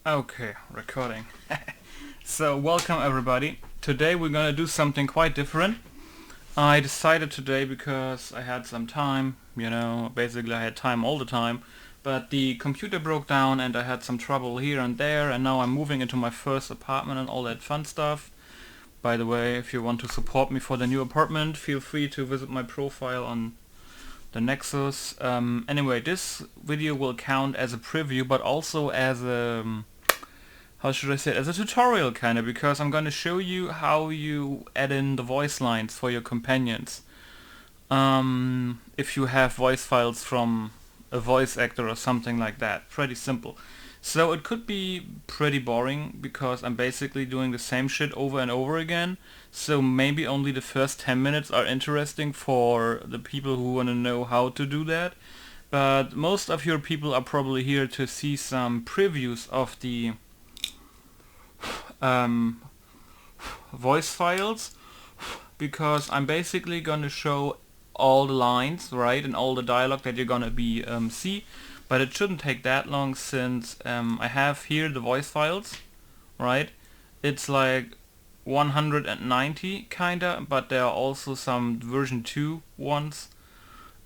Okay, recording. So, welcome everybody. Today we're gonna do something quite different. I decided today because I had some time, basically I had time all the time, but the computer broke down and I had some trouble here and there, and now I'm moving into my first apartment and all that fun stuff. By the way, if you want to support me for the new apartment, feel free to visit my profile on the Nexus. Anyway, this video will count as a preview, but also as a how should I say it, as a tutorial kinda, because I'm gonna show you how you add in the voice lines for your companions. If you have voice files from a voice actor or something like that. Pretty simple. So it could be pretty boring because I'm basically doing the same shit over and over again. So maybe only the first 10 minutes are interesting for the people who want to know how to do that. But most of your people are probably here to see some previews of the voice files, because I'm basically gonna show all the lines, right, and all the dialogue that you're gonna be see, but it shouldn't take that long since I have here the voice files, right. It's like 190 kinda, but there are also some version 2 ones,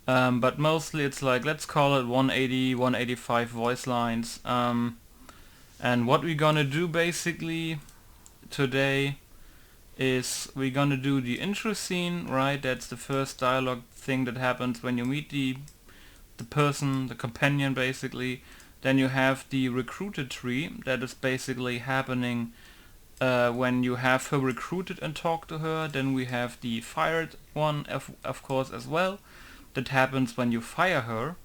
but mostly it's like, let's call it 180, 185 voice lines. And what we're gonna do basically today is we're gonna do the intro scene, right? That's the first dialogue thing that happens when you meet the person, the companion basically. Then you have the recruited tree that is basically happening when you have her recruited and talk to her. Then we have the fired one, of course, as well. That happens when you fire her,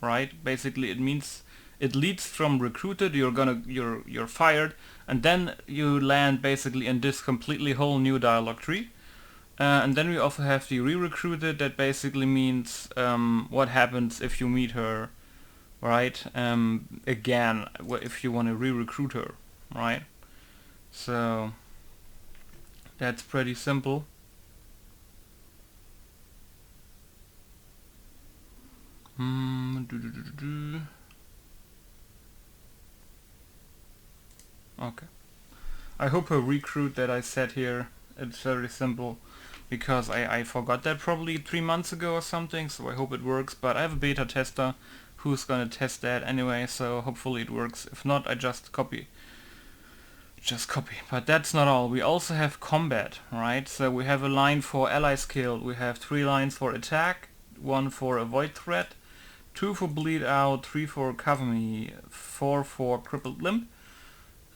right? Basically it means it leads from recruited, you're fired, and then you land basically in this completely whole new dialogue tree. And then we also have the re-recruited, that basically means what happens if you meet her, right? Again, if you want to re-recruit her, right? So that's pretty simple. Okay. I hope a recruit that I set here, it's very simple, because I forgot that probably 3 months ago or something, so I hope it works, but I have a beta tester who's gonna test that anyway, so hopefully it works. If not, I just copy. But that's not all. We also have combat, right? So we have a line for allies killed, we have 3 lines for attack, 1 for avoid threat, 2 for bleed out, 3 for cover me, 4 for crippled limb,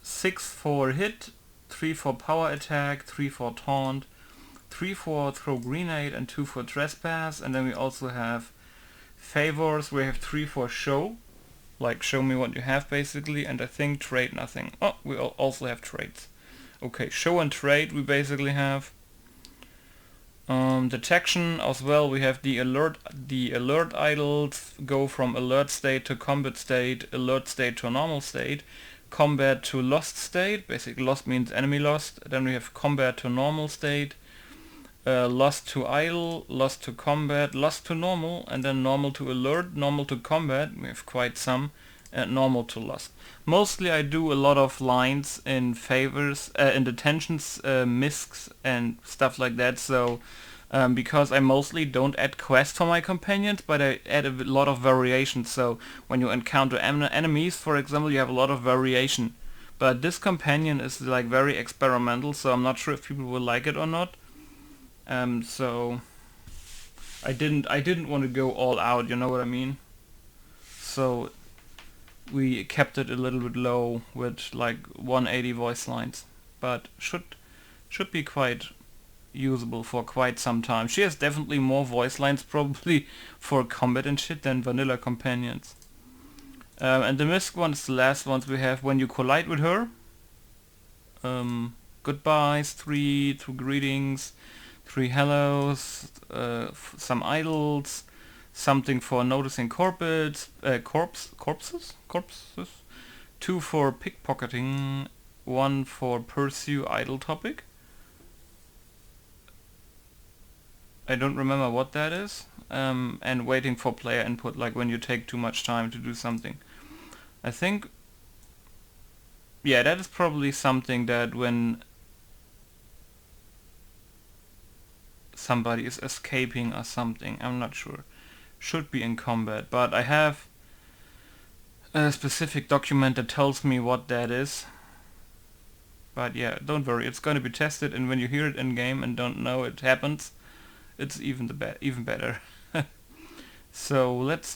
6 for hit, 3 for power attack, 3 for taunt, 3 for throw grenade, and 2 for trespass. And then we also have favors. We have 3 for show, like show me what you have basically, and I think trade nothing. Oh, we also have trades. Okay, show and trade we basically have. Detection as well, we have the alert idols go from alert state to combat state, alert state to normal state, combat to lost state, basically lost means enemy lost. Then we have combat to normal state, lost to idle, lost to combat, lost to normal, and then normal to alert, normal to combat, we have quite some, and normal to lost. Mostly I do a lot of lines in favors, in detentions, miscs and stuff like that, so because I mostly don't add quests for my companions, but I add a lot of variation. So when you encounter enemies, for example, you have a lot of variation. But this companion is like very experimental, so I'm not sure if people will like it or not. So I didn't want to go all out, you know what I mean? So we kept it a little bit low with like 180 voice lines, but should be quite usable for quite some time. She has definitely more voice lines probably for combat and shit than vanilla companions. And the misc one is the last ones we have when you collide with her. Goodbyes, 2 greetings, 3 hellos, some idols, something for noticing corpses, 2 for pickpocketing, 1 for pursue idle topic. I don't remember what that is, and waiting for player input, like when you take too much time to do something. I think yeah, that is probably something that when somebody is escaping or something, I'm not sure, should be in combat, but I have a specific document that tells me what that is. But yeah, don't worry, it's going to be tested, and when you hear it in game and don't know it happens, it's even better. So let's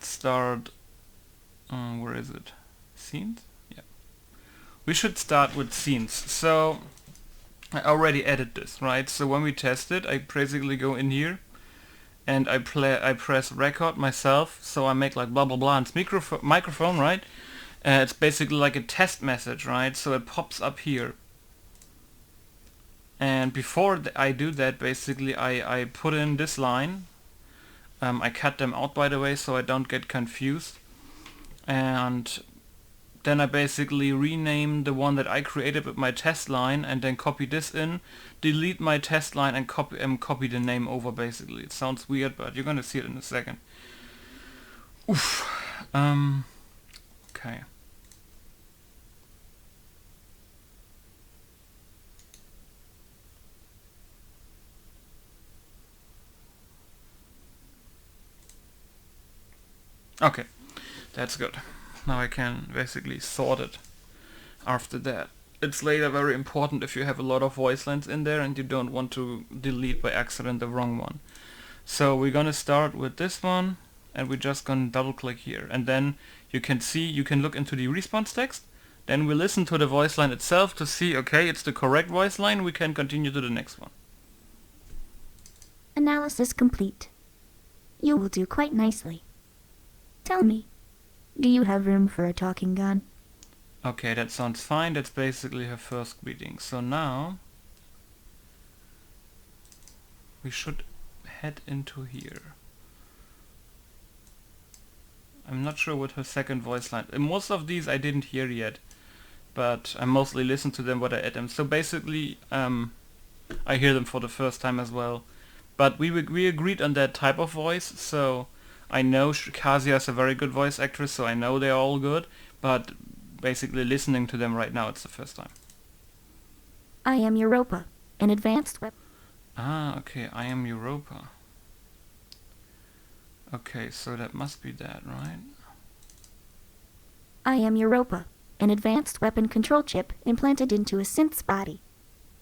start. Where is it? Scenes? Yeah. We should start with scenes. So I already added this, right? So when we test it, I basically go in here and I press record myself. So I make like blah blah blah, and it's microphone, right? It's basically like a test message, right? So it pops up here. And before I do that, basically I put in this line. I cut them out, by the way, so I don't get confused. And then I basically rename the one that I created with my test line, and then copy this in, delete my test line, and copy the name over. Basically, it sounds weird, but you're gonna see it in a second. Oof. Okay. Okay, that's good. Now I can basically sort it after that. It's later very important if you have a lot of voice lines in there and you don't want to delete by accident the wrong one. So we're gonna start with this one, and we're just gonna double click here, and then you can look into the response text. Then we listen to the voice line itself to see, okay, it's the correct voice line, we can continue to the next one. Analysis complete. You will do quite nicely. Tell me, do you have room for a talking gun? Okay, that sounds fine. That's basically her first greeting. So now we should head into here. I'm not sure what her second voice line. Most of these I didn't hear yet, but I mostly listen to them when I add them. So basically, I hear them for the first time as well. But we agreed on that type of voice, so I know Kasia is a very good voice actress, so I know they're all good, but basically listening to them right now, it's the first time. I am Europa, an advanced weapon. Ah, okay, I am Europa. Okay, so that must be that, right? I am Europa, an advanced weapon control chip implanted into a synth's body.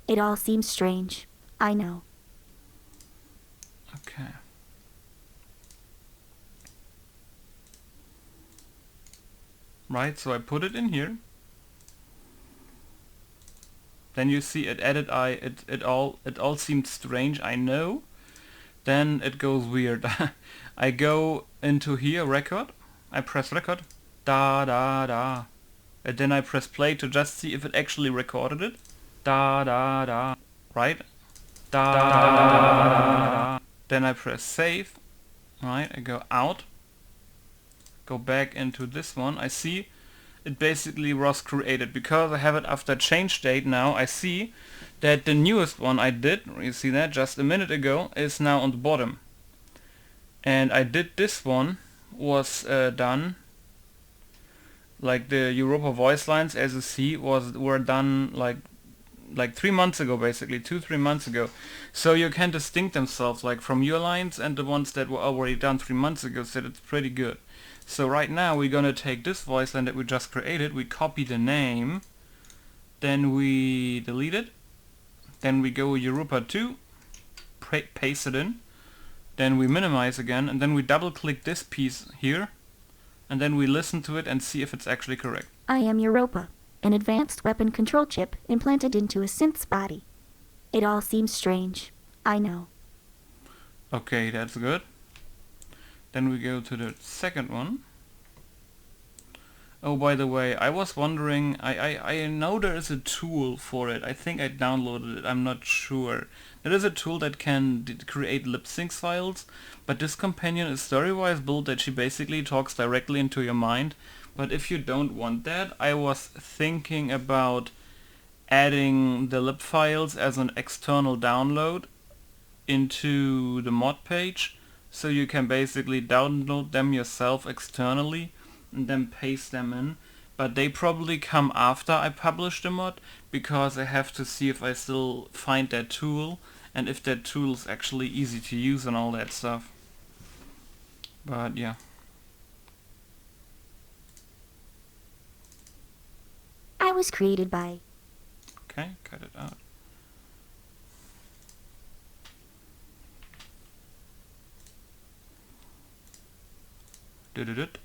It all seems strange, I know. Okay. Right, so I put it in here. Then you see it added it all seemed strange, I know. Then it goes weird. I go into here, record. I press record. Da da da. And then I press play to just see if it actually recorded it. Da da da. Right? Da da da. Then I press save. Right, I go out. Go back into this one. I see it basically was created because I have it after change date now. I see that the newest one I did, you see that just a minute ago, is now on the bottom. And I did this one was done, like the Europa voice lines, as you see, were done like 3 months ago, basically 2-3 months ago. So you can distinct themselves like from your lines and the ones that were already done 3 months ago, so it's pretty good. So right now we're gonna take this voice line that we just created, we copy the name, then we delete it, then we go Europa 2, paste it in, then we minimize again, and then we double click this piece here, and then we listen to it and see if it's actually correct. I am Europa, an advanced weapon control chip implanted into a synth's body. It all seems strange, I know. Okay, that's good. Then we go to the second one. Oh, by the way, I was wondering, I know there is a tool for it. I think I downloaded it, I'm not sure. There is a tool that can create lip sync files, but this companion is story-wise built that she basically talks directly into your mind. But if you don't want that, I was thinking about adding the lip files as an external download into the mod page, so you can basically download them yourself externally and then paste them in. But they probably come after I publish the mod, because I have to see if I still find that tool and if that tool is actually easy to use and all that stuff. But yeah. I was created by... Okay, cut it out. Did it.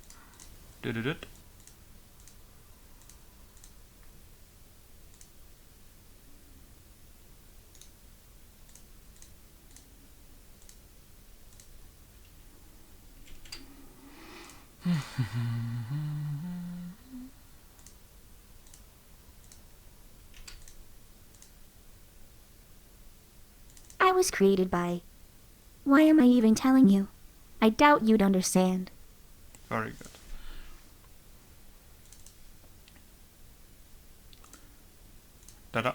I was created by... Why am I even telling you? I doubt you'd understand. Very good. Ta-da.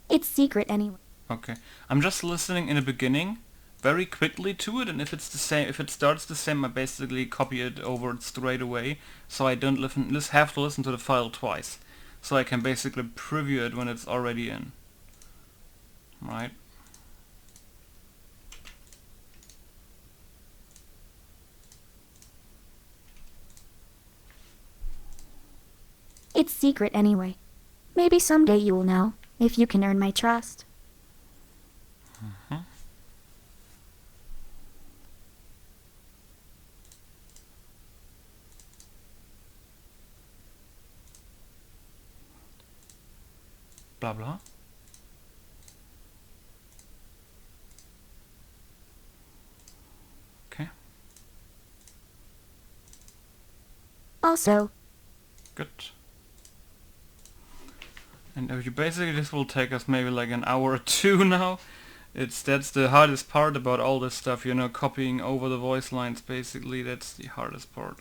It's secret anyway. Okay, I'm just listening in the beginning very quickly to it, and if it's the same, if it starts the same, I basically copy it over straight away, so I don't have to listen to the file twice. So I can basically preview it when it's already in. Right? It's secret anyway. Maybe someday you will know, if you can earn my trust. Blah blah. Okay, Also, good. And if you basically, this will take us maybe like an hour or two now. That's the hardest part about all this stuff, you know, copying over the voice lines. Basically, that's the hardest part.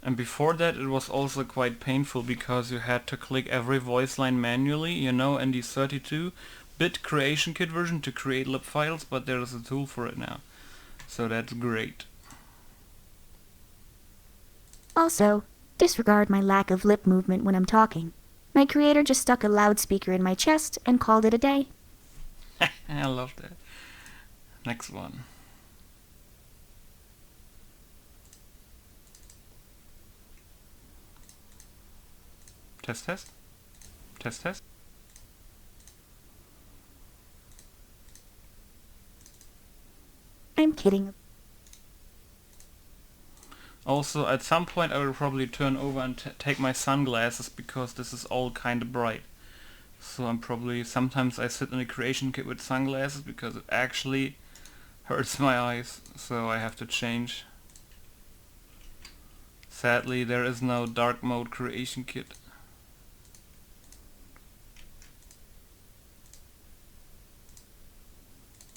And before that it was also quite painful, because you had to click every voice line manually, you know, in the 32-bit creation kit version to create lib files, but there is a tool for it now. So that's great. Also, disregard my lack of lip movement when I'm talking. My creator just stuck a loudspeaker in my chest and called it a day. I love that. Next one. Test, test. Test, test. I'm kidding. Also, at some point I will probably turn over and take my sunglasses, because this is all kind of bright. So I'm probably, sometimes I sit in a creation kit with sunglasses because it actually hurts my eyes, so I have to change. Sadly, there is no dark mode creation kit.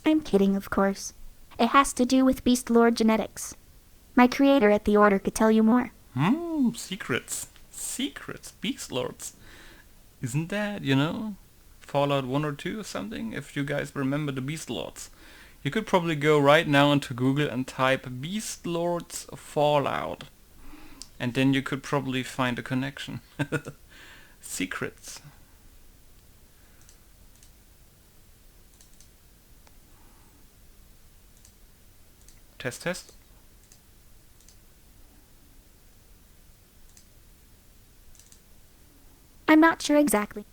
I'm kidding, of course. It has to do with Beast Lord genetics. My creator at the Order could tell you more. Secrets. Secrets. Beast Lords. Isn't that, you know, Fallout 1 or 2 or something? If you guys remember the Beast Lords. You could probably go right now into Google and type Beast Lords Fallout. And then you could probably find a connection. Secrets. Test, test. I'm not sure exactly.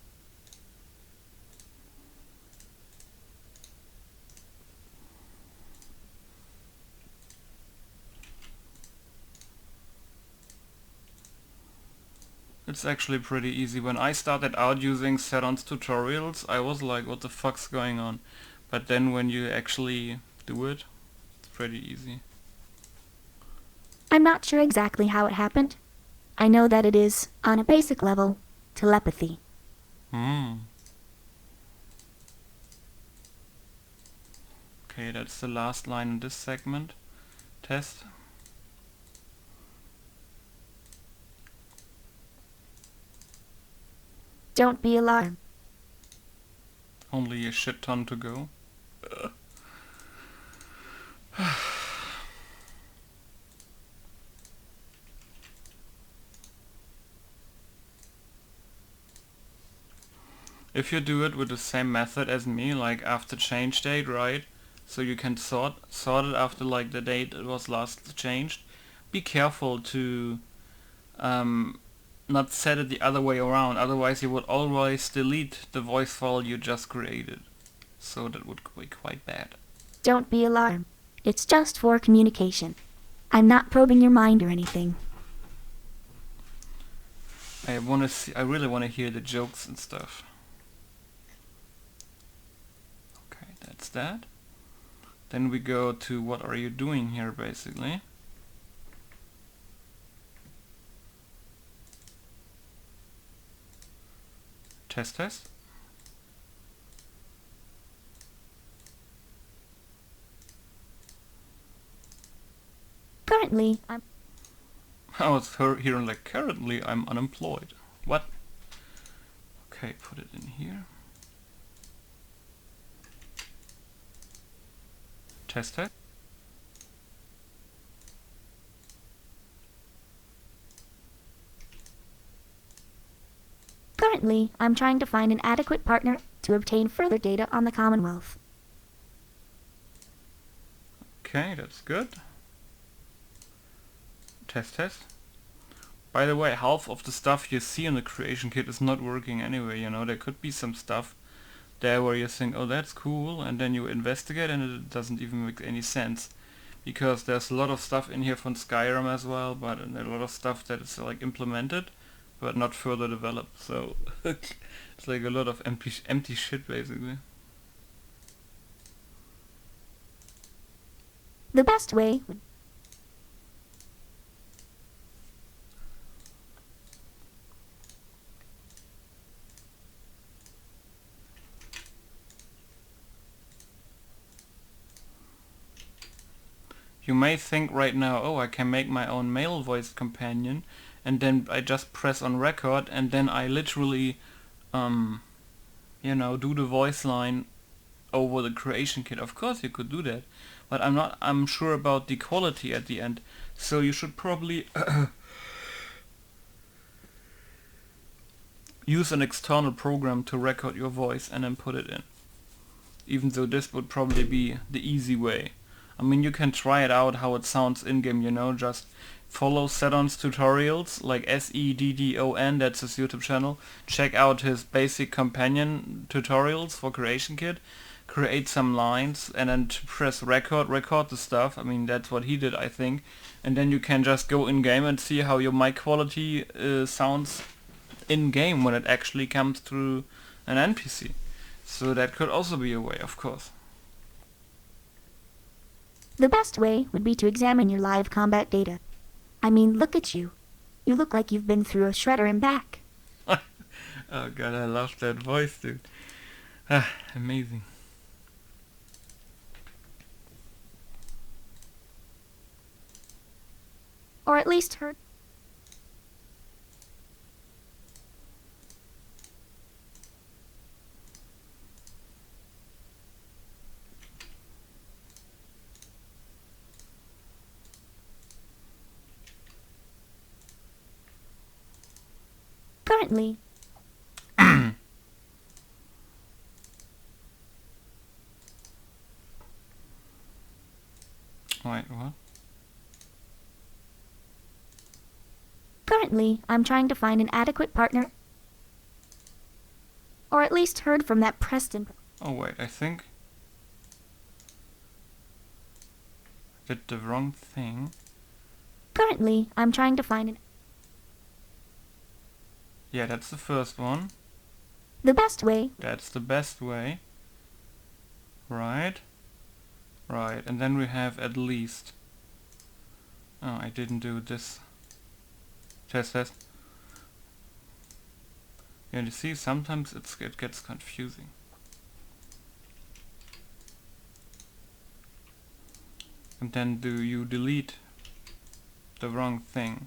It's actually pretty easy. When I started out using Seron's tutorials, I was like, what the fuck's going on? But then when you actually do it, it's pretty easy. I'm not sure exactly how it happened. I know that it is, on a basic level, telepathy. Okay, that's the last line in this segment. Test. Don't be alarmed. Only a shit ton to go. If you do it with the same method as me, like after change date, right? So you can sort it after like the date it was last changed. Be careful to not set it the other way around, otherwise you would always delete the voice file you just created. So that would be quite bad. Don't be alarmed. It's just for communication. I'm not probing your mind or anything. I really wanna hear the jokes and stuff. Okay, that's that. Then we go to what are you doing here, basically. Test. Currently, I was hearing like, currently I'm unemployed. What? Okay, put it in here. Test. Currently, I'm trying to find an adequate partner to obtain further data on the Commonwealth. Okay, that's good. Test. By the way, half of the stuff you see in the creation kit is not working anyway, you know. There could be some stuff there where you think, oh, that's cool, and then you investigate and it doesn't even make any sense. Because there's a lot of stuff in here from Skyrim as well, but a lot of stuff that is like implemented, but not further developed. So it's like a lot of empty shit, basically. The best way would You may think right now, oh, I can make my own male voice companion, and then I just press on record, and then I literally, you know, do the voice line over the creation kit. Of course you could do that, but I'm sure about the quality at the end. So you should probably use an external program to record your voice and then put it in. Even though this would probably be the easy way. I mean, you can try it out how it sounds in-game, you know, just follow Sedon's tutorials, like SEDDON, that's his YouTube channel. Check out his basic companion tutorials for Creation Kit. Create some lines and then press record the stuff. I mean, that's what he did, I think. And then you can just go in-game and see how your mic quality sounds in-game when it actually comes through an NPC. So that could also be a way, of course. The best way would be to examine your live combat data. I mean, look at you. You look like you've been through a shredder and back. Oh god, I love that voice, dude. Amazing. Or at least heard. Currently, Wait, what? Currently, I'm trying to find an adequate partner. Or at least heard from that Preston. Oh wait, I think I did the wrong thing. Currently, I'm trying to find an... Yeah, that's the first one. The best way. That's the best way. Right. Right, and then we have at least. Oh, I didn't do this. Test. Yeah, you see, sometimes it gets confusing. And then do you delete the wrong thing?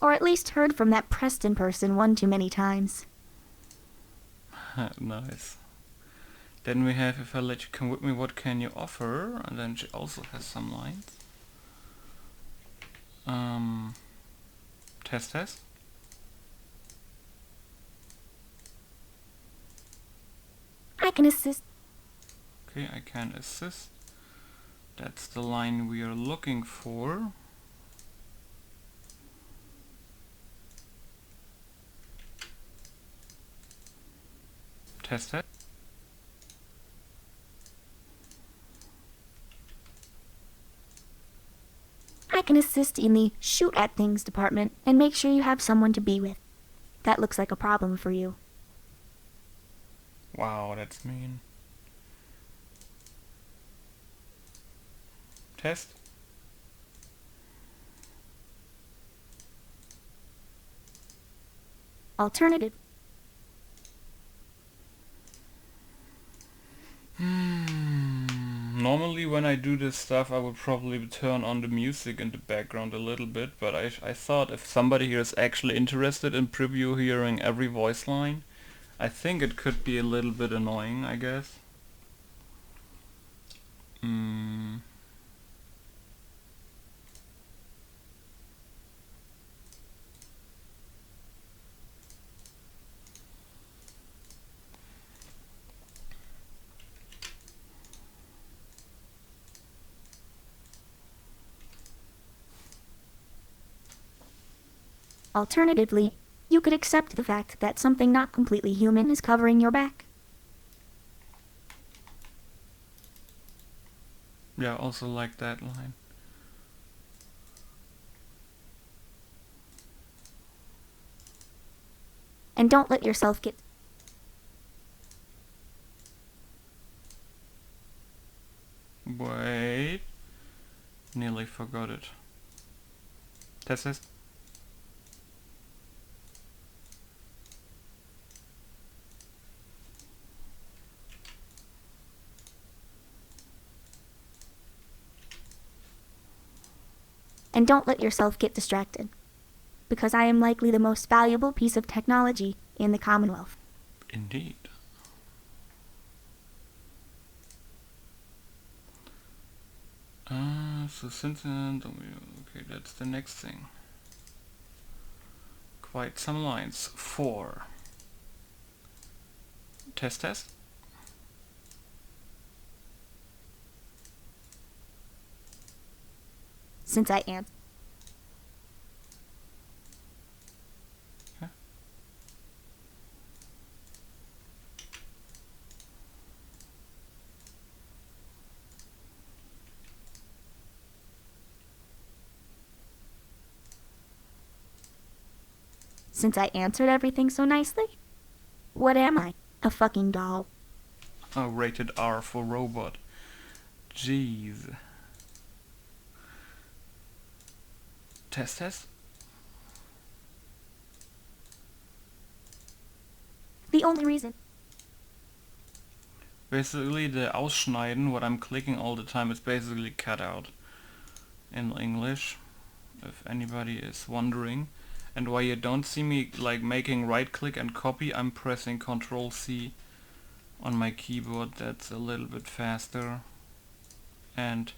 Or at least heard from that Preston person one too many times. Nice. Then we have, if I let you come with me, what can you offer? And then she also has some lines. Test. I can assist. Okay, I can assist. That's the line we are looking for. Test. I can assist in the shoot at things department and make sure you have someone to be with. That looks like a problem for you. Wow, that's mean. Test. Alternative. Normally when I do this stuff I would probably turn on the music in the background a little bit, but I thought if somebody here is actually interested in preview hearing every voice line, I think it could be a little bit annoying, I guess. Alternatively, you could accept the fact that something not completely human is covering your back. Yeah, also like that line. And don't let yourself get... Wait. Nearly forgot it. Test. And don't let yourself get distracted. Because I am likely the most valuable piece of technology in the Commonwealth. Indeed. So since then, okay, that's the next thing. Quite some lines. 4. Test. Since I am... Okay. Since I answered everything so nicely? What am I? A fucking doll. Oh, rated R for robot. Jeez. Test. The only reason... Basically the Ausschneiden, what I'm clicking all the time, is basically cut out in English, if anybody is wondering. And why you don't see me like making right click and copy, I'm pressing Ctrl C on my keyboard. That's a little bit faster. And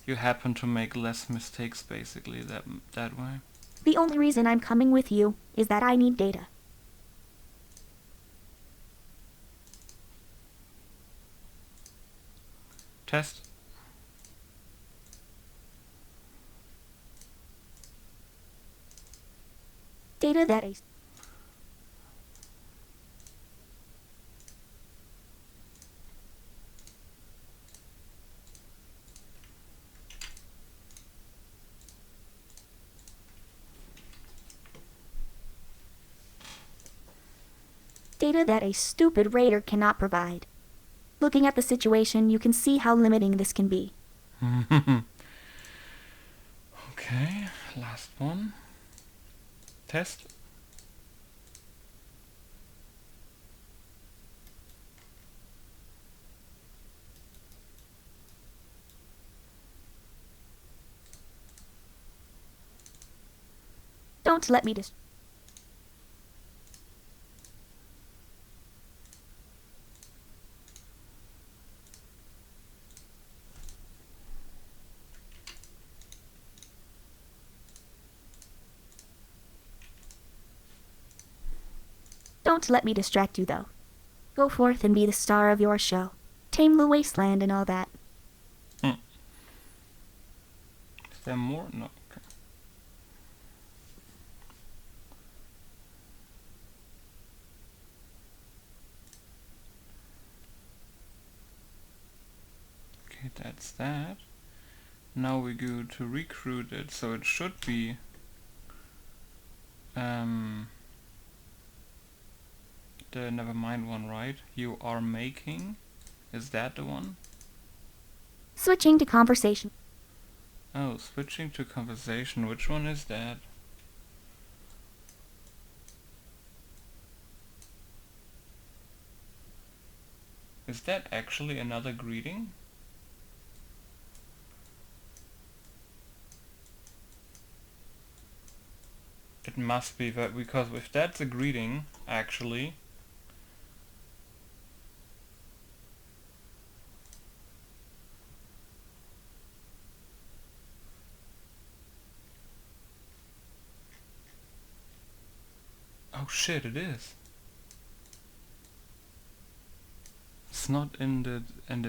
you happen to make less mistakes basically that way. The only reason I'm coming with you is that I need data. Test. Data that is... Data that a stupid raider cannot provide. Looking at the situation, you can see how limiting this can be. Okay, last one. Test. Don't let me Don't let me distract you, though. Go forth and be the star of your show. Tame the wasteland and all that. Is there more? No. Okay. Okay, that's that. Now we go to recruit it, so it should be the nevermind one, right? You are making. Is that the one? Switching to conversation. Oh, switching to conversation. Which one is that? Is that actually another greeting? It must be that, because if that's a greeting, actually, oh shit, it is. It's not in the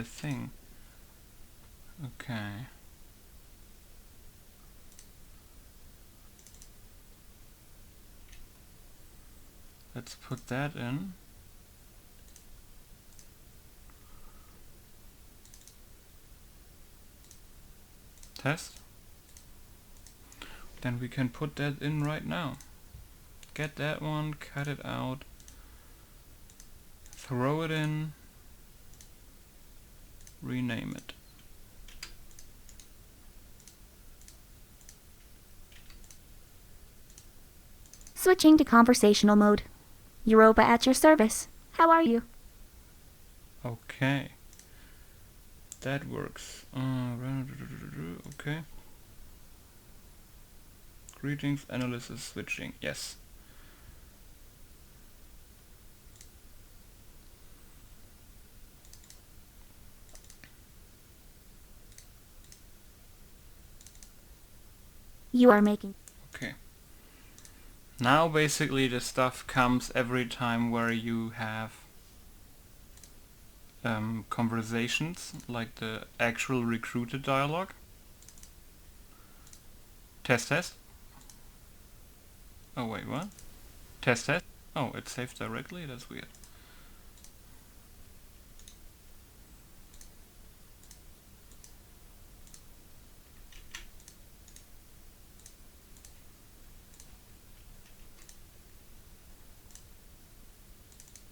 thing. Okay. Let's put that in. Test. Then we can put that in right now. Get that one, cut it out, throw it in, rename it. Switching to conversational mode. Europa at your service. How are you? Okay. That works. Okay. Greetings, analysis, switching. Yes. You are making. Okay. Now basically the stuff comes every time where you have conversations, like the actual recruited dialogue. Test test. Oh wait, what? Test test. Oh, it saved directly? That's weird.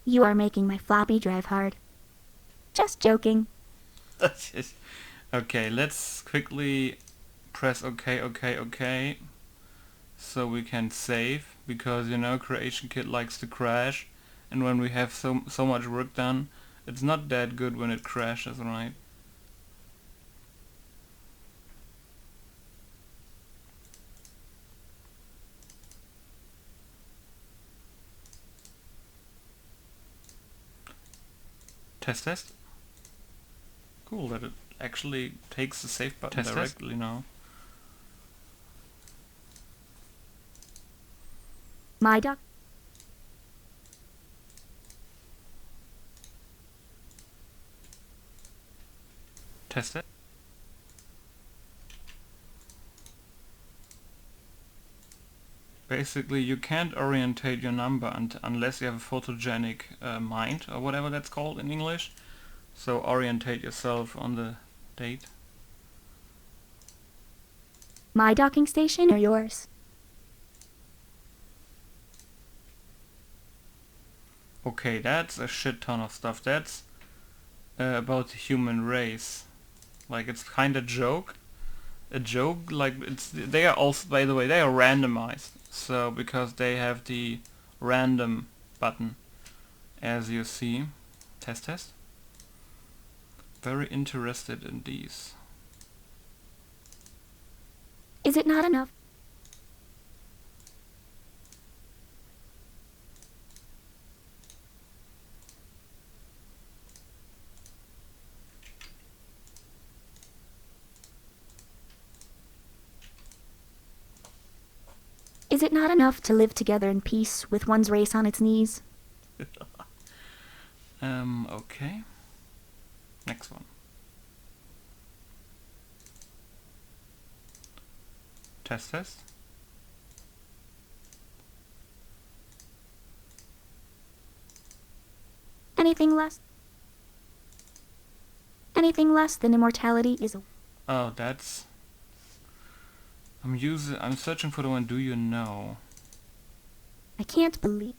You are making my floppy drive hard. Just joking. Okay, let's quickly press OK, so we can save, because you know Creation Kit likes to crash, and when we have so much work done, it's not that good when it crashes, right? Test test. Cool that it actually takes the save button directly now. My duck. Test it. Basically, you can't orientate your number unless you have a photogenic mind, or whatever that's called in English. So orientate yourself on the date. My docking station or yours? Okay, that's a shit ton of stuff. That's about the human race. Like, it's kind of joke. A joke, like, they are also, by the way, they are randomized. So, because they have the random button, as you see. Test test. Very interested in these. Is it not enough? Is it not enough to live together in peace with one's race on its knees? Okay. Next one. Test test. Anything less than immortality is a... Oh, that's... I'm searching for the one, do you know? I can't believe...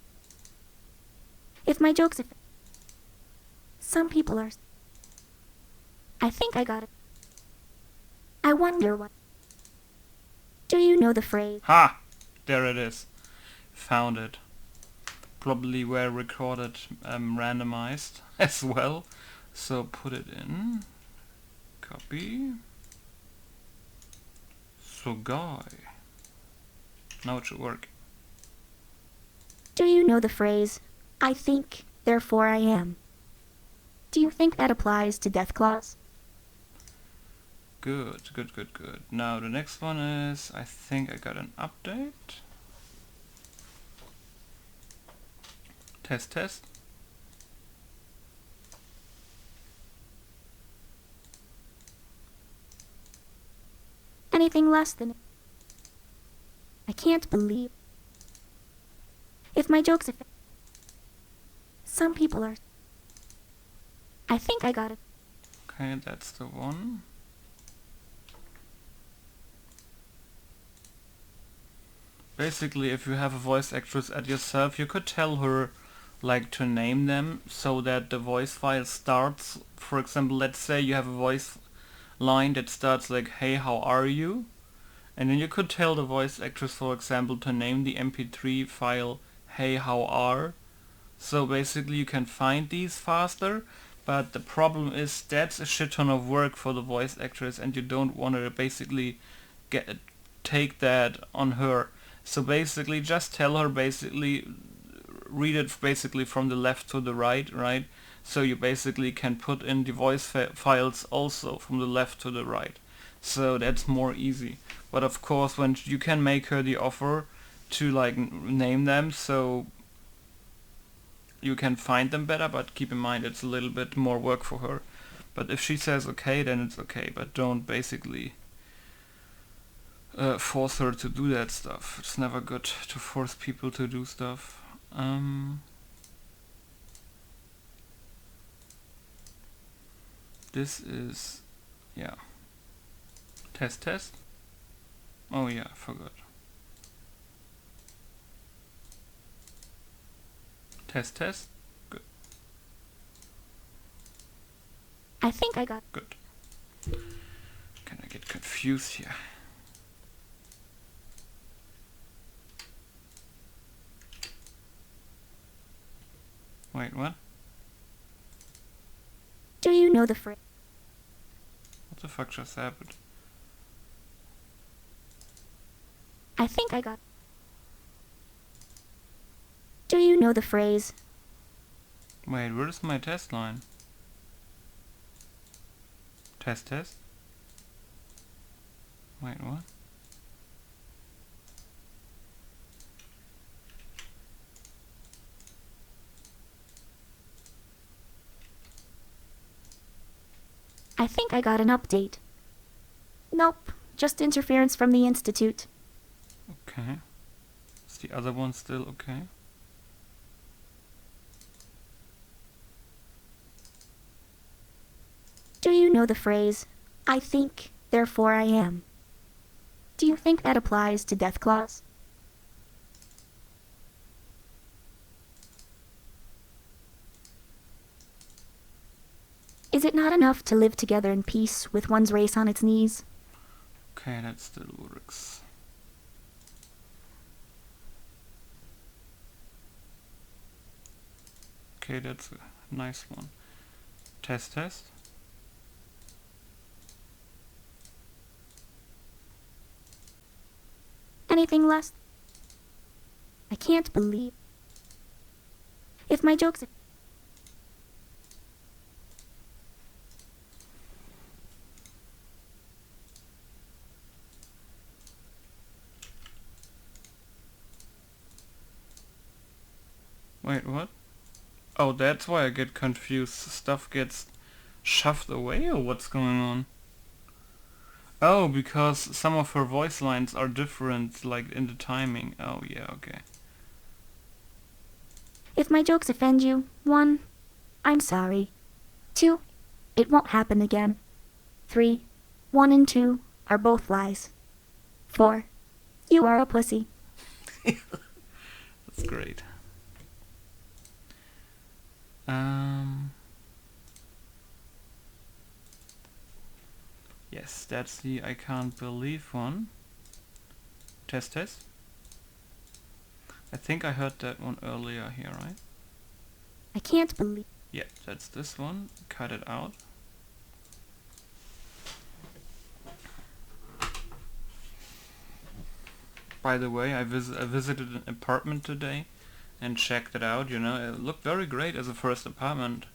If my jokes... Some people are... I think I got it. I wonder what... Do you know the phrase? Ha! There it is. Found it. Probably were recorded randomized as well. So put it in. Copy. So guy. Now it should work. Do you know the phrase, I think, therefore I am? Do you think that applies to death clause? Good, good, good, good. Now the next one is, I think I got an update. Test, test. Anything less than... I can't believe... If my jokes... Some people are... I think I got it. Okay, that's the one. Basically, if you have a voice actress at yourself, you could tell her like to name them so that the voice file starts. For example, let's say you have a voice line that starts like, hey, how are you? And then you could tell the voice actress, for example, to name the mp3 file, hey, how are? So basically you can find these faster, but the problem is that's a shit ton of work for the voice actress and you don't want to basically take that on her. So basically just tell her basically read it basically from the left to the right, right? So you basically can put in the voice files also from the left to the right. So that's more easy. But of course when you can make her the offer to like name them so you can find them better, but keep in mind it's a little bit more work for her. But if she says okay, then it's okay, but don't basically force her to do that stuff. It's never good to force people to do stuff. This is, yeah. Test, test. Oh yeah, I forgot. Test, test. Good. I think I got... Good. Can I get confused here? Wait, what? Do you know the phrase? What the fuck just happened? I think I got... Do you know the phrase? Wait, where's my test line? Test, test? Wait, what? I think I got an update. Nope, just interference from the Institute. Okay. Is the other one still okay? Do you know the phrase, I think, therefore I am? Do you think that applies to death clause? Is it not enough to live together in peace with one's race on its knees? Okay, that still works. Okay, that's a nice one. Test, test. Anything less? I can't believe... If my jokes... Wait, what? Oh, that's why I get confused. Stuff gets shoved away, or what's going on? Oh, because some of her voice lines are different, like in the timing. Oh, yeah, okay. If my jokes offend you, 1, I'm sorry. 2, it won't happen again. 3, 1 and 2 are both lies. 4, you are a pussy. That's great. Yes, that's the I can't believe one. Test, test. I think I heard that one earlier here, right? I can't believe. Yeah, that's this one. Cut it out. By the way, I visited an apartment today and checked it out, you know. It looked very great as a first apartment.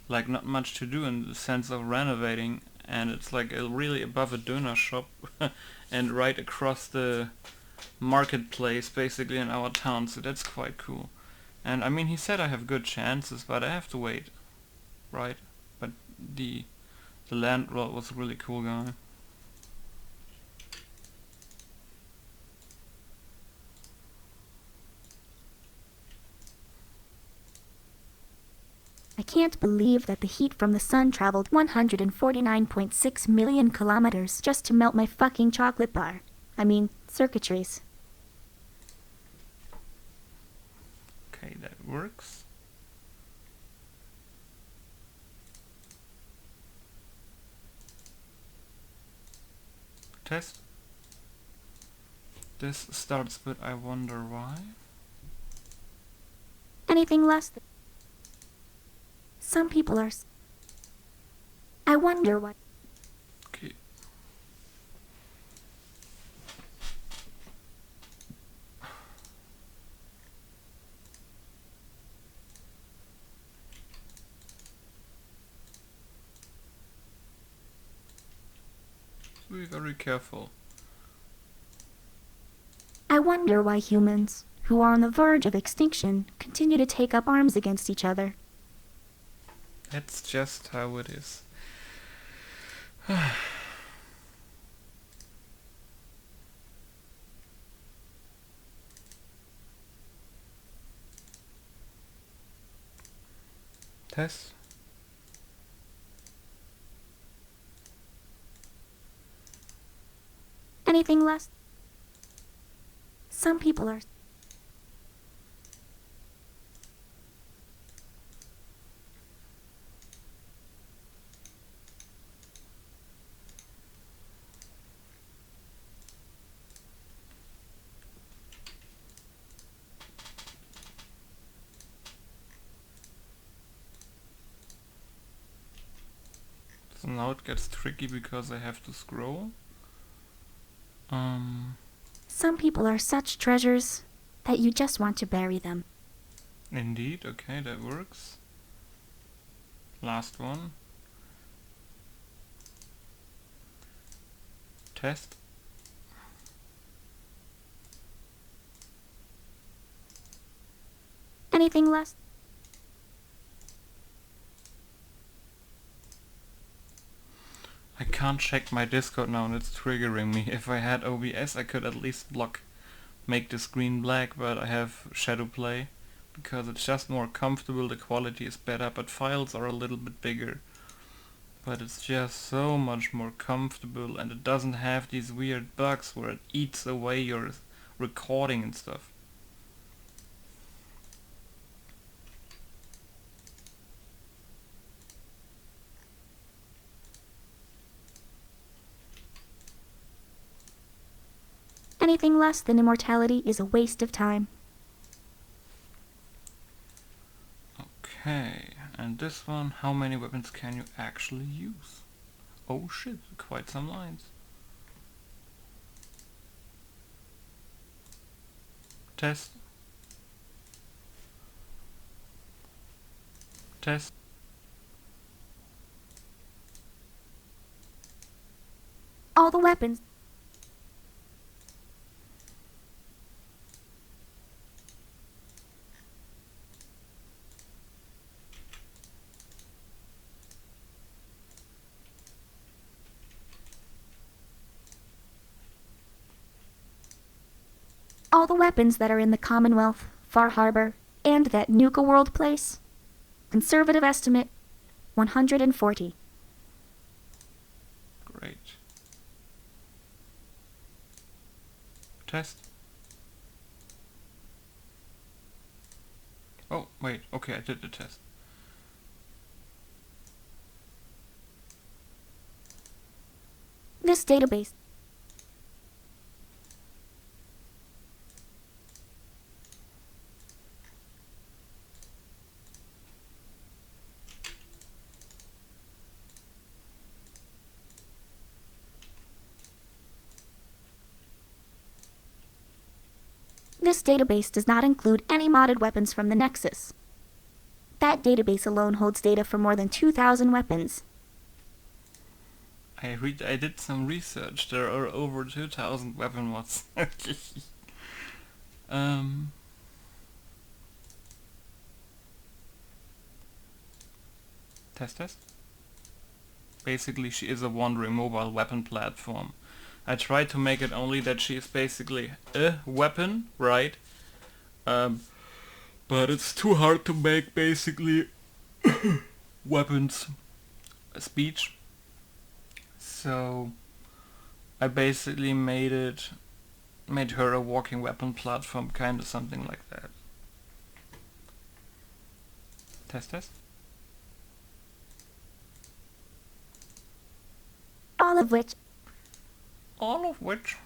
Like, not much to do in the sense of renovating, and it's like really above a doner shop and right across the marketplace basically in our town, so that's quite cool. And I mean, he said I have good chances, but I have to wait, right? But the landlord was a really cool guy. I can't believe that the heat from the sun traveled 149.6 million kilometers just to melt my fucking chocolate bar. I mean, circuitries. Okay, that works. Test. This starts with I wonder why. Anything less than. Some people are. I wonder what. Okay. Be very careful. I wonder why humans, who are on the verge of extinction, continue to take up arms against each other. That's just how it is. Test. Anything less. Some people are. So now it gets tricky because I have to scroll. Some people are such treasures that you just want to bury them. Indeed, okay, that works. Last one. Test. Anything less. I can't check my Discord now and it's triggering me. If I had OBS I could at least make the screen black, but I have Shadow Play because it's just more comfortable, the quality is better, but files are a little bit bigger. But it's just so much more comfortable and it doesn't have these weird bugs where it eats away your recording and stuff. Anything less than immortality is a waste of time. Okay, and this one, how many weapons can you actually use? Oh shit, quite some lines. Test. Test. All the weapons. all the weapons that are in the Commonwealth, Far Harbor, and that Nuka World place. Conservative estimate, 140. Great. Test. Oh, wait, okay, I did the test. This database. This database does not include any modded weapons from the Nexus. That database alone holds data for more than 2,000 weapons. I did some research. There are over 2,000 weapon mods. Test. Basically, she is a wandering mobile weapon platform. I tried to make it only that she is basically a weapon, right? But it's too hard to make basically weapons speech. So I basically made her a walking weapon platform, kind of something like that. Test. All of which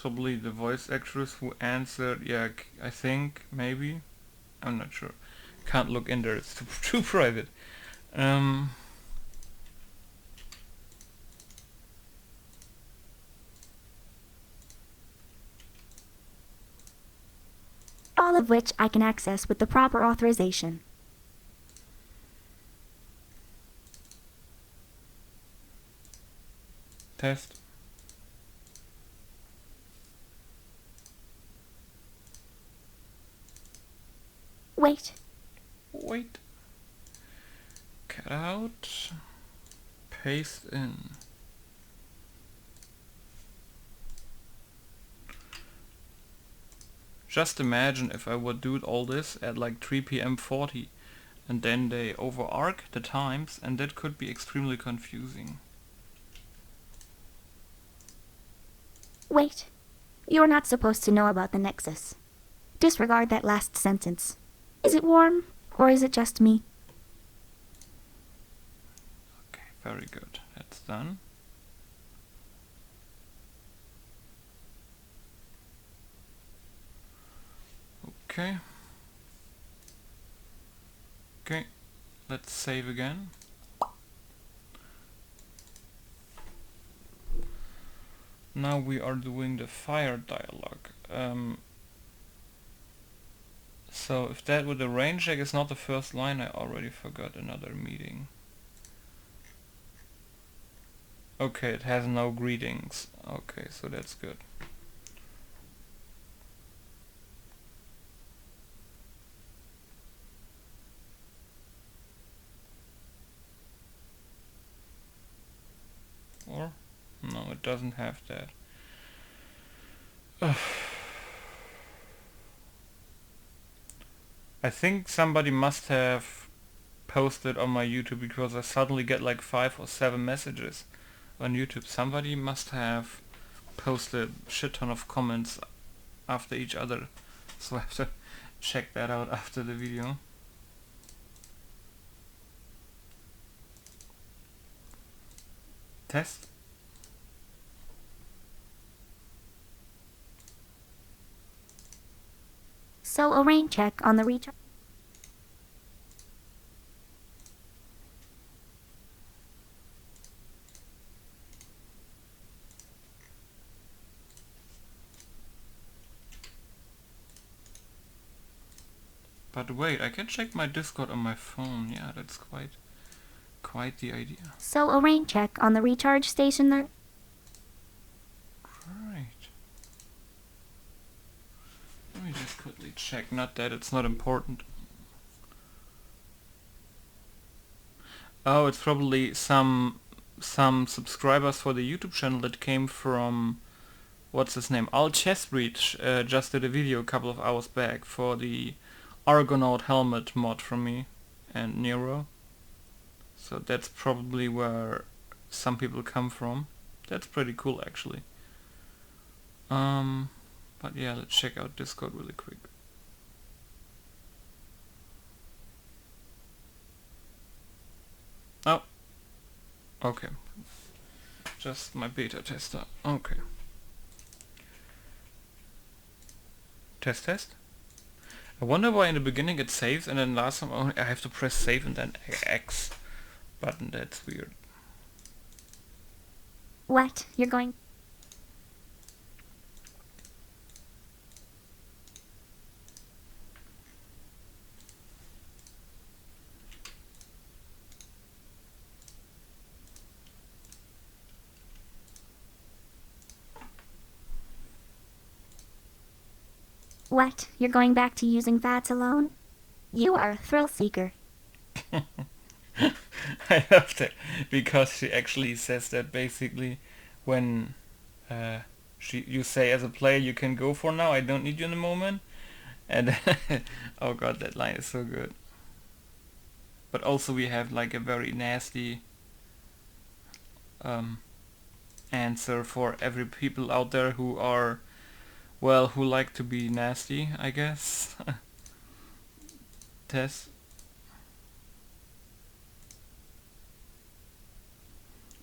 probably the voice actress who answered, yeah, I think, maybe, I'm not sure. Can't look in there, it's too private. all of which I can access with the proper authorization. Test. Wait. Cut out. Paste in. Just imagine if I would do all this at like 3 PM 40 and then they over-arc the times, and that could be extremely confusing. Wait. You're not supposed to know about the Nexus. Disregard that last sentence. Is it warm, or is it just me? Okay, very good. That's done. Okay. Okay, let's save again. Now we are doing the fire dialogue. So if that with the range check is not the first line, I already forgot another meeting. Okay, it has no greetings. Okay, so that's good. Or? No, it doesn't have that. I think somebody must have posted on my YouTube, because I suddenly get like 5 or 7 messages on YouTube. Somebody must have posted a shit ton of comments after each other, so I have to check that out after the video. Test. So a rain check on the recharge. But wait, I can check my Discord on my phone. Yeah, that's quite the idea. So a rain check on the recharge station there. Right. Let me just quickly check. Not that it's not important. Oh, it's probably some some subscribers for the YouTube channel that came from, what's his name, Al Chessbreach, just did a video a couple of hours back for the Argonaut helmet mod from me and Nero. So that's probably where some people come from. That's pretty cool actually. But yeah, let's check out Discord really quick. Oh, okay. Just my beta tester. Okay. Test. I wonder why in the beginning it saves and then last time I have to press save and then X button. That's weird. What? You're going... What? You're going back to using VATs alone? You are a thrill seeker. I love that because she actually says that basically when you say as a player you can go for now, I don't need you in the moment, and oh god, that line is so good. But also we have like a very nasty answer for every people out there who are, well, who like to be nasty, I guess. Test.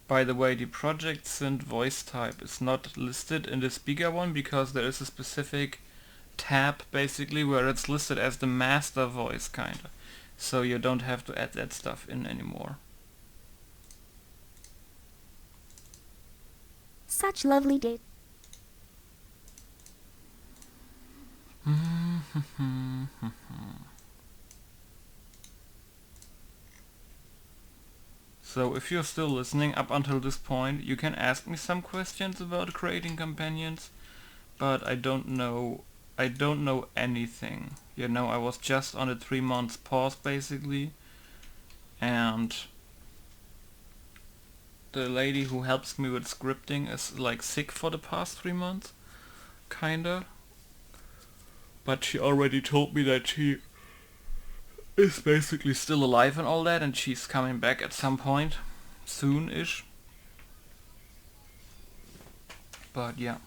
By the way, the project synth voice type is not listed in the speaker one because there is a specific tab basically where it's listed as the master voice kinda. So you don't have to add that stuff in anymore. Such lovely date. So if you're still listening up until this point, you can ask me some questions about creating companions, but I don't know anything. You know, I was just on a 3 months pause basically, and the lady who helps me with scripting is like sick for the past 3 months, kinda. But she already told me that she is basically still alive and all that, and she's coming back at some point, soon-ish. But yeah.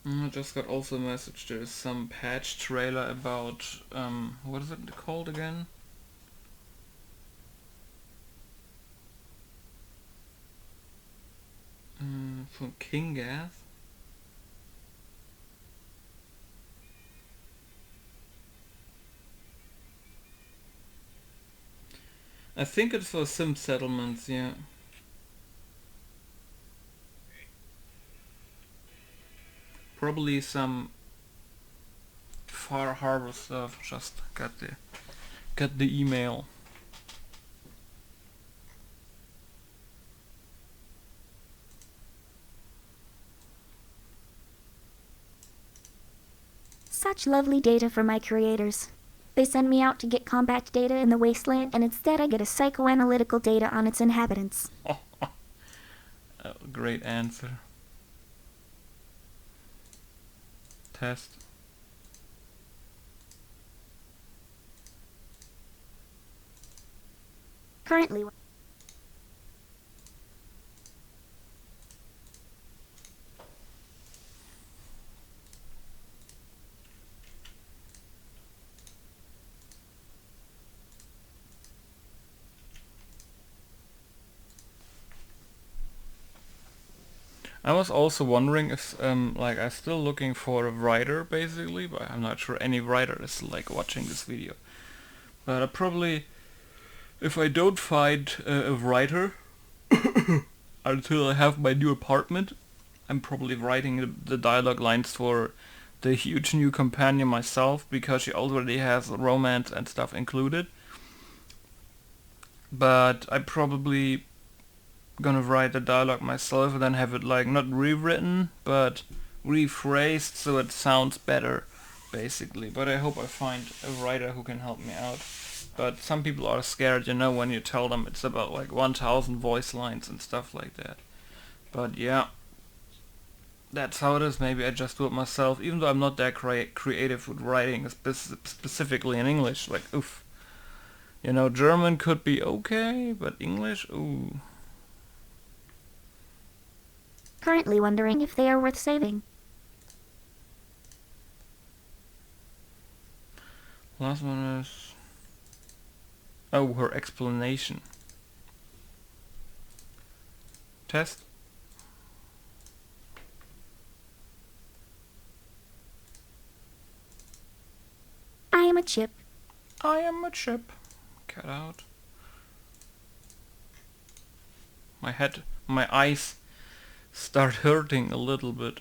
I just got also a message, there's some patch trailer about, what is it called again? From King Gas. I think it's for sim settlements, yeah. Probably some Far Harbor stuff. Just got the email. Such lovely data for my creators. They send me out to get combat data in the wasteland, and instead I get a psychoanalytical data on its inhabitants. Great answer. Test. Currently... I was also wondering if, like, I'm still looking for a writer, basically, but I'm not sure any writer is, like, watching this video. But I probably, if I don't find a writer until I have my new apartment, I'm probably writing the dialogue lines for the huge new companion myself, because she already has romance and stuff included. But I probably gonna write the dialogue myself and then have it like not rewritten but rephrased so it sounds better, basically. But I hope I find a writer who can help me out. But some people are scared, you know, when you tell them it's about like 1000 voice lines and stuff like that. But yeah, that's how it is. Maybe I just do it myself, even though I'm not that creative with writing, specifically in English. Like, oof. You know, German could be okay, but English, ooh. Currently wondering if they are worth saving. Last one is... oh, her explanation. Test. I am a chip. I am a chip. Cut out. My head, my eyes start hurting a little bit.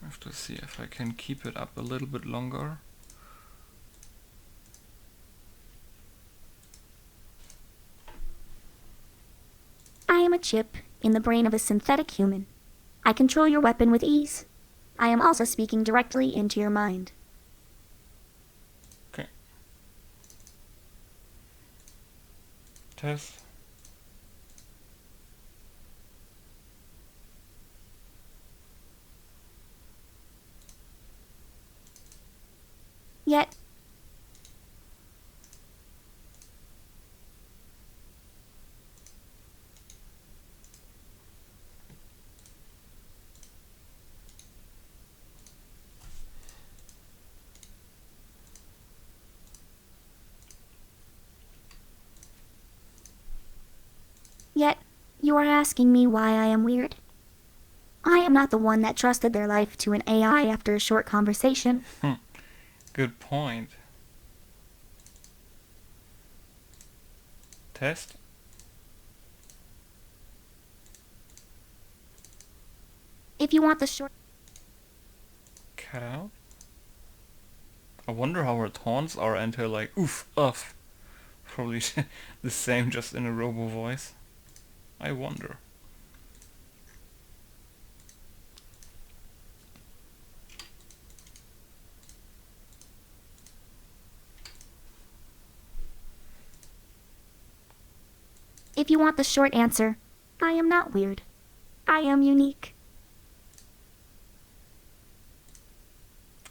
I have to see if I can keep it up a little bit longer. I am a chip in the brain of a synthetic human. I control your weapon with ease. I am also speaking directly into your mind. Okay. Test. Yet, you are asking me why I am weird? I am not the one that trusted their life to an AI after a short conversation. Good point. Test. If you want the short... Cut out. I wonder how her taunts are and her like oof, uff. Probably the same, just in a robo voice. I wonder. If you want the short answer, I am not weird. I am unique.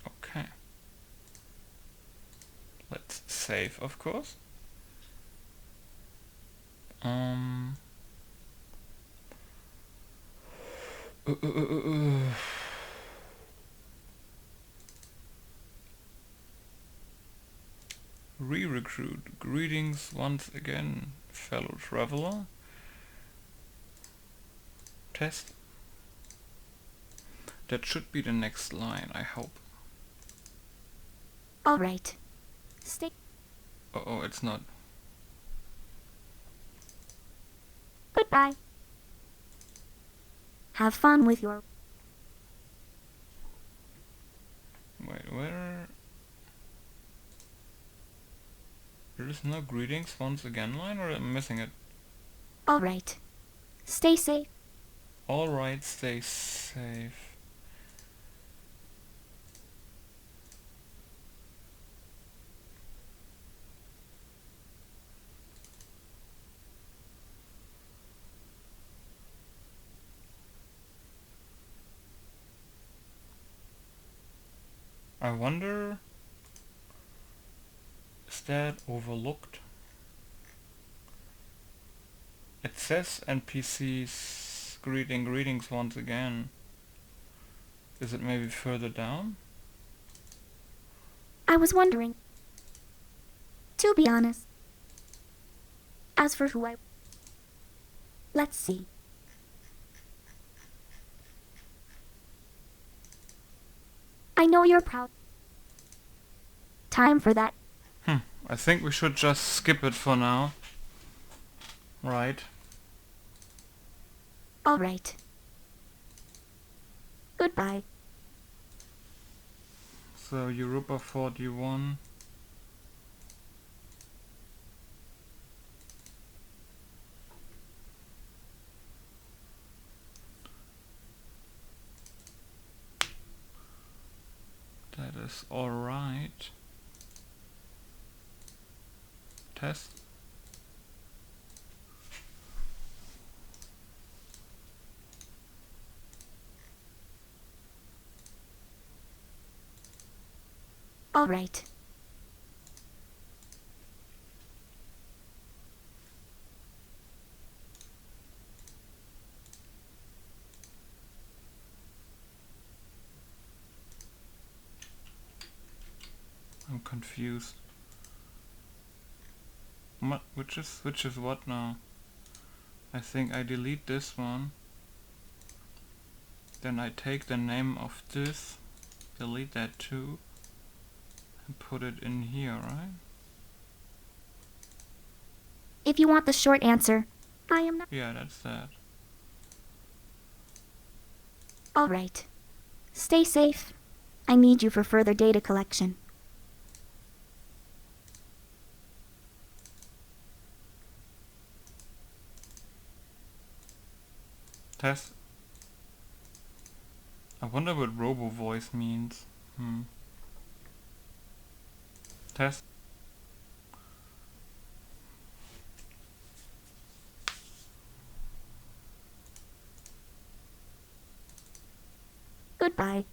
Okay. Let's save, of course. Uh. Re-recruit. Greetings once again, fellow traveler. Test. That should be the next line, I hope. Alright. Stay... Oh, it's not. Goodbye. Have fun with your... Wait, where? There is no greetings once again line, or am I missing it? Alright. Stay safe. Alright, stay safe. I wonder... is that overlooked? It says NPCs greetings once again. Is it maybe further down? I was wondering. To be honest. As for who I... Let's see. I know you're proud. Time for that. I think we should just skip it for now. Right. Alright. Goodbye. So Europa 41. is alright. Test. All right. I'm confused. Which is what now? I think I delete this one. Then I take the name of this, delete that too, and put it in here, right? If you want the short answer, I am not. Yeah, that's that. All right. Stay safe. I need you for further data collection. Test. I wonder what robo voice means. Test. Goodbye.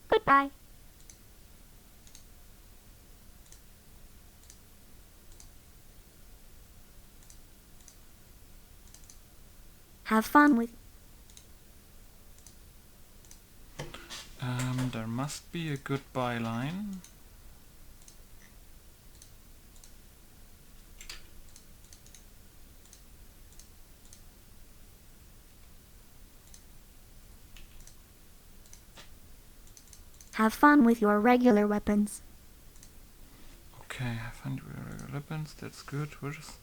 Goodbye. Have fun with. There must be a goodbye line. Have fun with your regular weapons. Okay, I find weapons, that's good. Where's...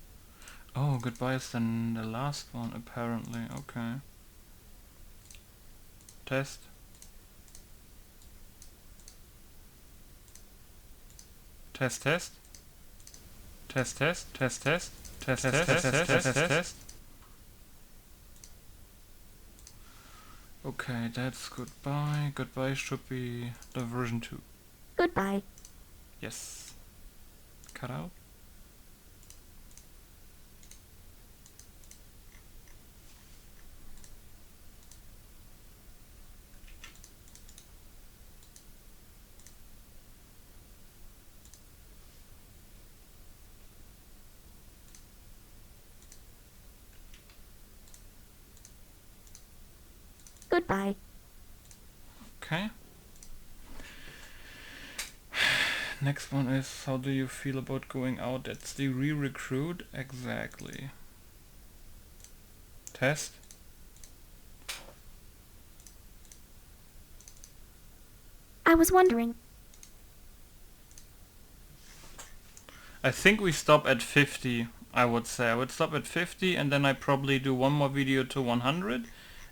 Oh, goodbye is then the last one, apparently. Okay. Test. Test, test. Test, test, test, test. Test, test, test, test, test, test. Okay, that's goodbye. Goodbye should be the version 2. Goodbye. Yes. Cut out. Goodbye. Okay. Next one is, how do you feel about going out? That's the re-recruit. Exactly. Test. I was wondering. I think we stop at 50, I would say. I would stop at 50 and then I probably do one more video to 100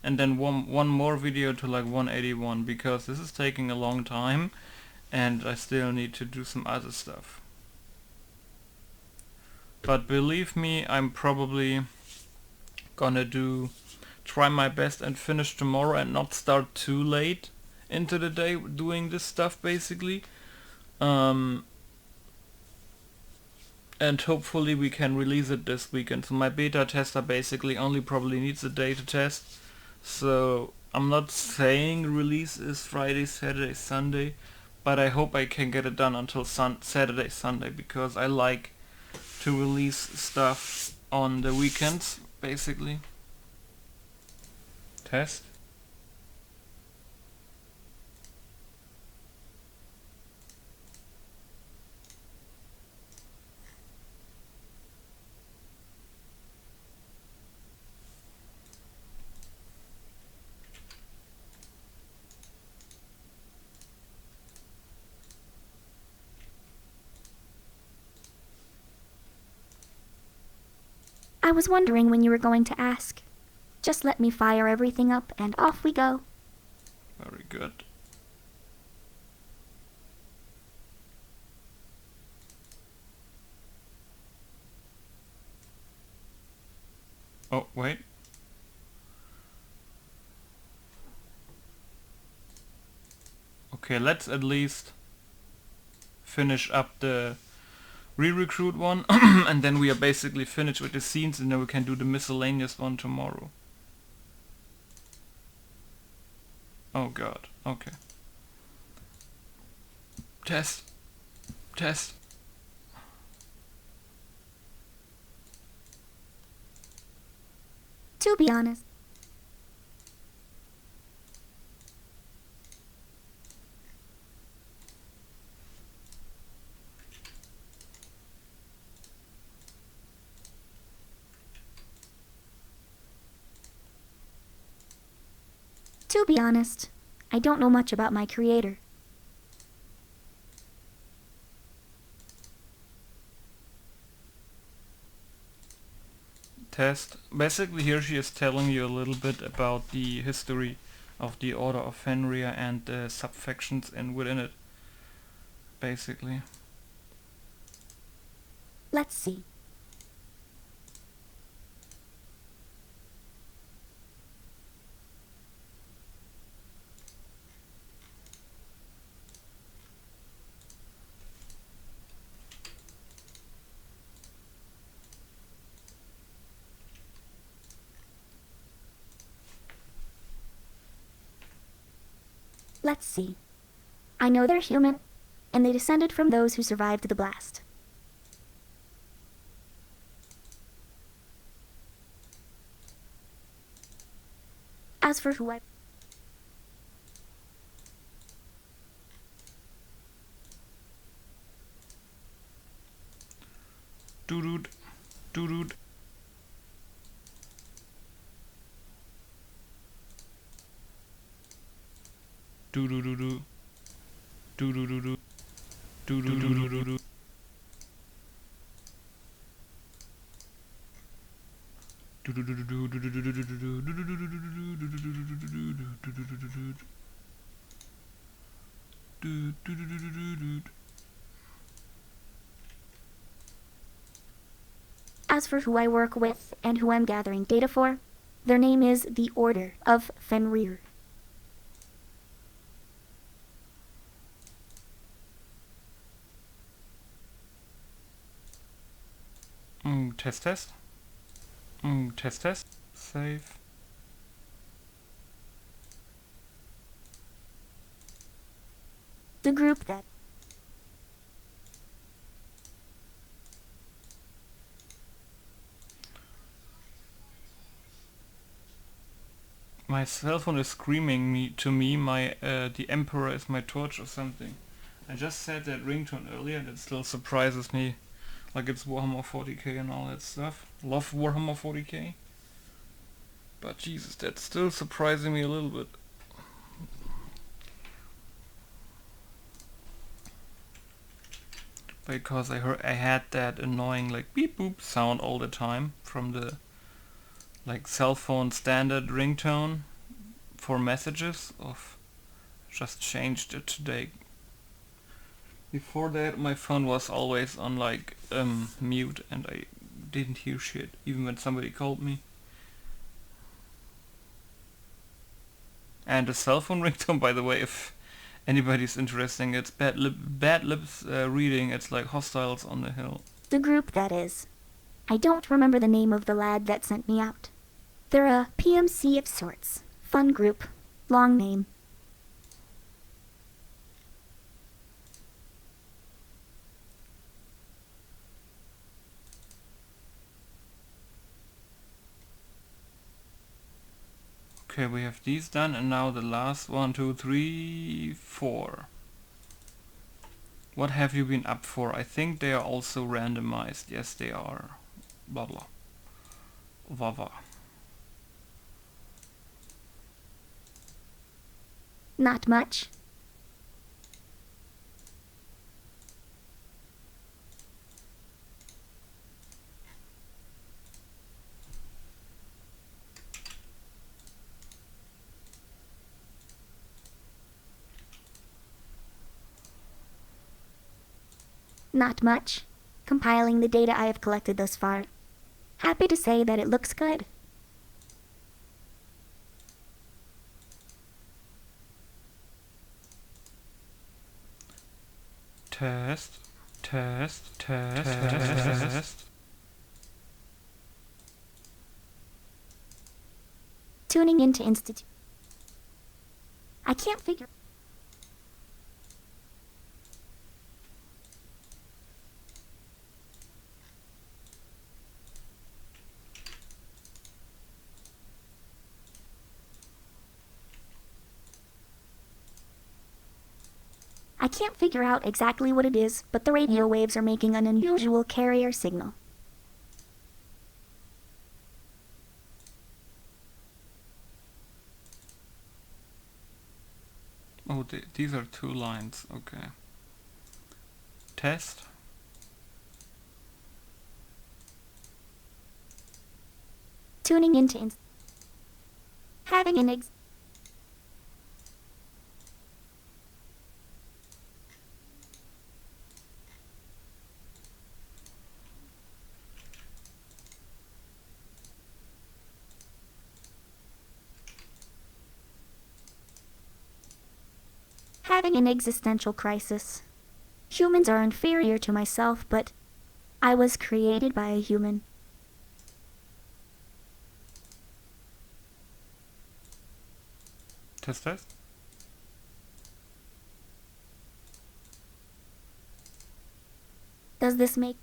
and then one more video to like 181 because this is taking a long time and I still need to do some other stuff. But believe me, I'm probably gonna try my best and finish tomorrow and not start too late into the day doing this stuff basically. And hopefully we can release it this weekend. So my beta tester basically only probably needs a day to test. So I'm not saying release is Friday, Saturday, Sunday, but I hope I can get it done until Saturday, Sunday, because I like to release stuff on the weekends, basically. Test. I was wondering when you were going to ask. Just let me fire everything up and off we go. Very good. Oh, wait. Okay, let's at least finish up the re-recruit one and then we are basically finished with the scenes, and then we can do the miscellaneous one tomorrow. Oh god, okay. Test. Test. To be honest, I don't know much about my creator. Test. Basically here she is telling you a little bit about the history of the Order of Fenrir and the subfactions and within it. Basically. Let's see. Let's see. I know they're human, and they descended from those who survived the blast. As for who I... Doo-doot. Doo-doot. Do-do-do-do. Do-do-do-do. Do-do-do-do-do. As for who I work with and who I'm gathering data for, their name is the Order of Fenrir. Test test. Test test. Save. The group that... My cell phone is screaming to me the Emperor is my torch or something. I just said that ringtone earlier and it still surprises me. Like it's Warhammer 40k and all that stuff. Love Warhammer 40k. But Jesus, that's still surprising me a little bit. Because I had that annoying like beep boop sound all the time from the like cell phone standard ringtone for messages of just changed it today. Before that my phone was always on like mute and I didn't hear shit even when somebody called me. And the cell phone ringtone, by the way, if anybody's interesting, it's Bad Lips reading. It's like Hostiles on the Hill. The group, that is. I don't remember the name of the lad that sent me out. They're a PMC of sorts. Fun group. Long name. Okay, we have these done, and now the last 1, 2, 3, 4. What have you been up for? I think they are also randomized. Yes, they are. Blah blah. Vava. Not much. Not much. Compiling the data I have collected thus far. Happy to say that it looks good. test, test, test, test. Tuning into Institute. I can't figure. I can't figure out exactly what it is, but the radio waves are making an unusual carrier signal. Oh, these are 2 lines, okay. Test. Tuning into having an having an existential crisis. Humans are inferior to myself, but I was created by a human. Test, test. Does this make...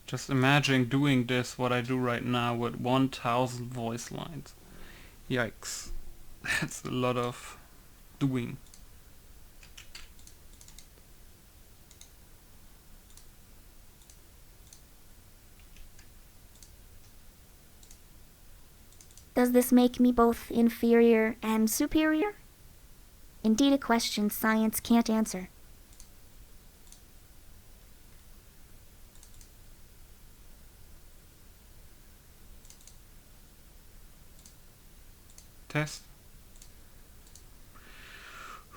Just imagine doing this, what I do right now, with 1000 voice lines. Yikes. That's a lot of doing. Does this make me both inferior and superior? Indeed, a question science can't answer. Test.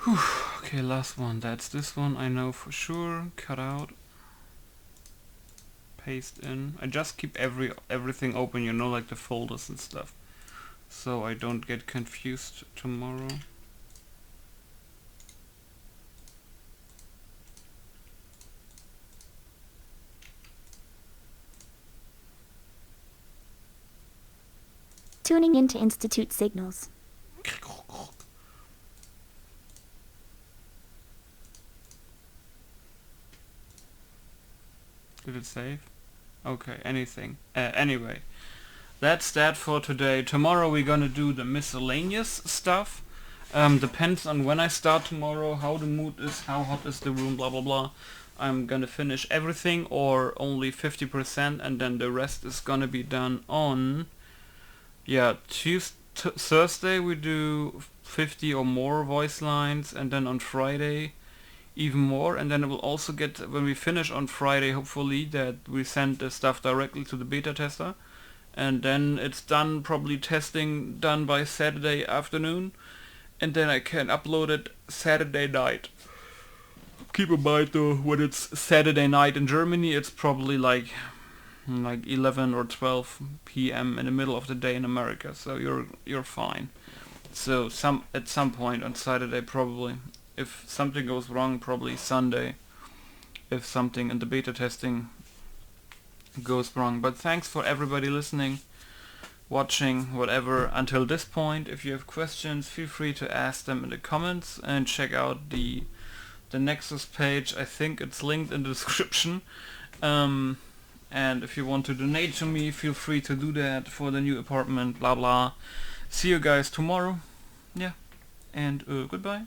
Whew. Okay, last one. That's this one, I know for sure. Cut out. Paste in. I just keep everything open, you know, like the folders and stuff, so I don't get confused tomorrow. Tuning into Institute signals. Did it save? Okay, anything. Anyway, that's that for today. Tomorrow we're gonna do the miscellaneous stuff. Depends on when I start tomorrow, how the mood is, how hot is the room, blah blah blah. I'm gonna finish everything or only 50%, and then the rest is gonna be done on... Yeah, Thursday we do 50 or more voice lines, and then on Friday even more, and then it will also get, when we finish on Friday, hopefully, that we send the stuff directly to the beta tester, and then it's done, probably testing done by Saturday afternoon, and then I can upload it Saturday night. Keep in mind though, when it's Saturday night in Germany, it's probably like 11 or 12 p.m. in the middle of the day in America, so you're fine. So at some point on Saturday probably. If something goes wrong, probably Sunday, if something in the beta testing goes wrong. But thanks for everybody listening, watching, whatever, until this point. If you have questions, feel free to ask them in the comments, and check out the Nexus page. I think it's linked in the description. And if you want to donate to me, feel free to do that for the new apartment, blah blah. See you guys tomorrow. Yeah, and goodbye.